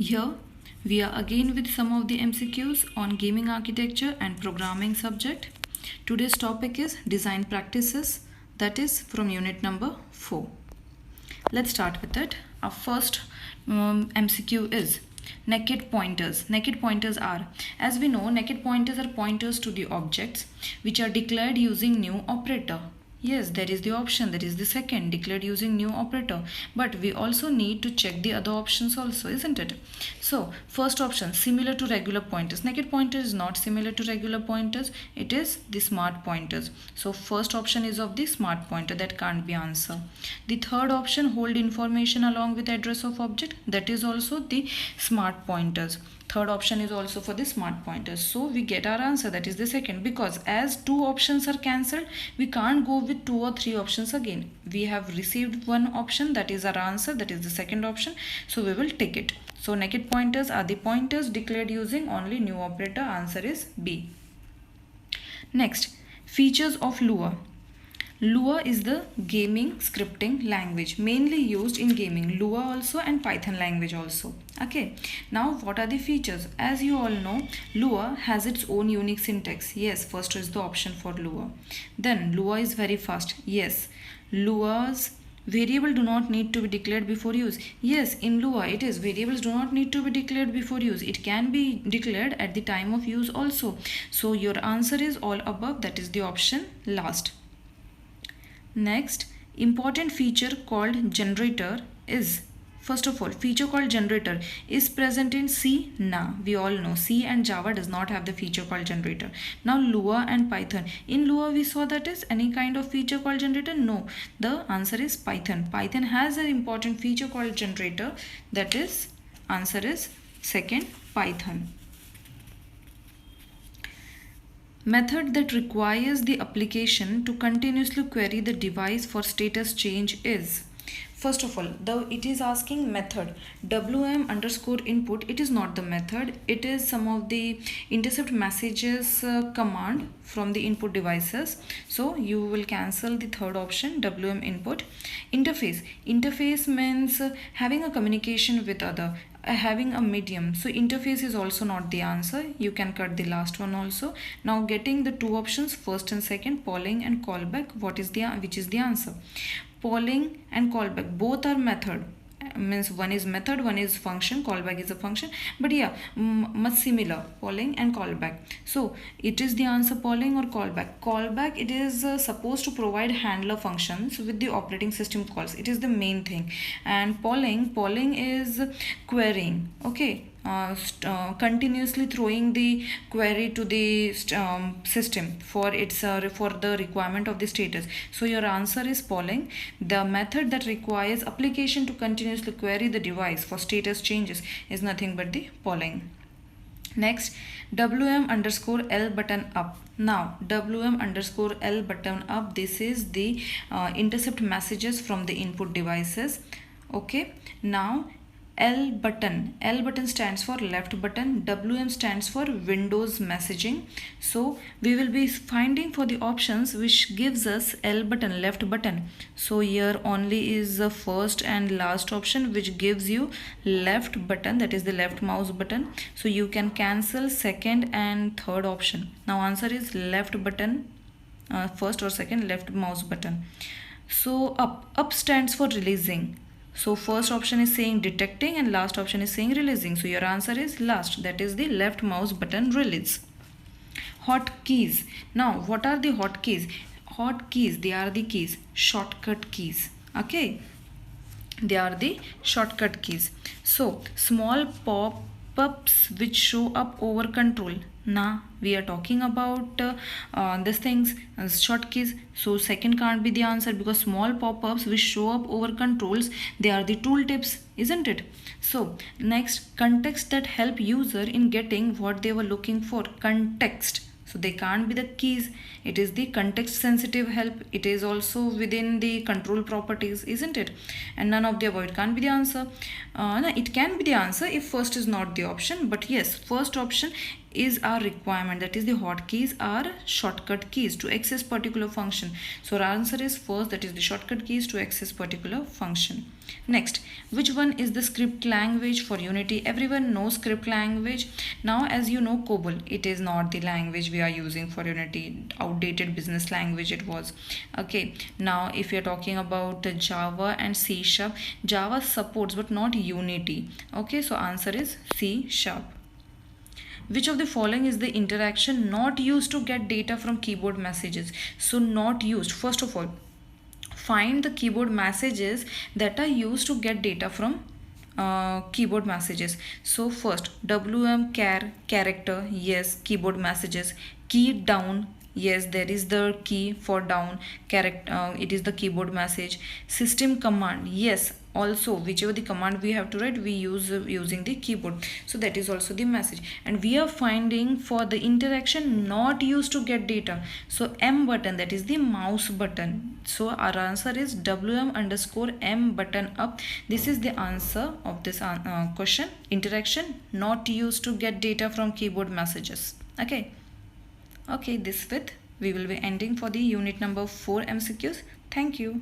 Here we are again with some of the MCQs on gaming architecture and programming subject. Today's topic is design practices, that is from unit number 4. Let's start with it. Our first MCQ is naked pointers. Naked pointers are, as we know, naked pointers are pointers to the objects which are declared using new operator. Yes, there is the option, that is the second, declared using new operator. But we also need to check the other options also, isn't it? So, first option, similar to regular pointers. Naked pointer is not similar to regular pointers. It is the smart pointers. So, first option is of the smart pointer. That can't be answer. The third option, hold information along with address of object. That is also the smart pointers. Third option is also for the smart pointers. So we get our answer, that is the second, because as two options are cancelled, we can't go with two or three options again. We have received one option, that is our answer, that is the second option. So we will take it. So naked pointers are the pointers declared using only new operator. Answer is B. Next, features of Lua. Lua is the gaming scripting language mainly used in gaming. Lua also and Python language also. Okay. Now what are the features? As you all know, Lua has its own unique syntax. Yes, first is the option for Lua. Then Lua is very fast. Yes. Lua's variable do not need to be declared before use. Yes, in Lua it is. Variables do not need to be declared before use. It can be declared at the time of use also. So your answer is all above. That is the option last. Next, important feature called generator is, first of all, feature called generator is present in C? Nah, we all know C and Java does not have the feature called generator. Now Lua and Python. In Lua we saw that is any kind of feature called generator? No, the answer is Python. Python has an important feature called generator, that is, answer is second, Python. Method that requires the application to continuously query the device for status change is, first of all, it is asking method. WM underscore input, it is not the method. It is some of the intercept messages command from the input devices. So you will cancel the third option, WM input. Interface. Interface means having a communication with other. Having a medium, so interface is also not the answer. You can cut the last one also. Now getting the two options, first and second, polling and callback, which is the answer? Polling and callback both are method, means one is method, one is function, callback is a function, but yeah, much similar, polling and callback. So it is the answer, polling or callback. Callback, it is supposed to provide handler functions with the operating system calls. It is the main thing. And polling is querying, okay, continuously throwing the query to the system for its for the requirement of the status. So your answer is polling. The method that requires application to continuously query the device for status changes is nothing but the polling. Next, WM underscore L button up. Now WM underscore L button up, this is the intercept messages from the input devices. Okay, now L button stands for left button, WM stands for Windows messaging. So we will be finding for the options which gives us L button, left button. So here only is the first and last option which gives you left button, that is the left mouse button. So you can cancel second and third option. Now answer is left button, first or second, left mouse button. So up stands for releasing. So first option is saying detecting and last option is saying releasing. So your answer is last, that is the left mouse button release. Hotkeys. Now what are the hotkeys? Hotkeys, they are the keys, shortcut keys. Okay, they are the shortcut keys. So small pop-ups which show up over control. Now we are talking about these things, shortkeys. So second can't be the answer, because small pop-ups which show up over controls, they are the tooltips, isn't it? So next, context that help user in getting what they were looking for. Context. So they can't be the keys. It is the context sensitive help. It is also within the control properties, isn't it? And none of the above. It can't be the answer. No, it can be the answer if first is not the option. But yes, first option is our requirement, that is the hotkeys are shortcut keys to access particular function. So our answer is first, that is the shortcut keys to access particular function. Next, which one is the script language for Unity? Everyone knows script language. Now as you know, COBOL, it is not the language we are using for Unity, outdated business language it was. Okay, now if you are talking about Java and C#, Java supports but not Unity. Okay, so answer is C#. Which of the following is the interaction not used to get data from keyboard messages? So not used, first of all, find the keyboard messages that are used to get data from keyboard messages. So first, WM char character, yes, keyboard messages. Key down, yes, there is the key for down character, it is the keyboard message. System command, yes, also whichever the command we have to write, we use using the keyboard, so that is also the message. And we are finding for the interaction not used to get data, so M button, that is the mouse button. So our answer is WM_M button up. This is the answer of this question. Interaction not used to get data from keyboard messages. Okay, this with we will be ending for the unit number 4 MCQs. Thank you.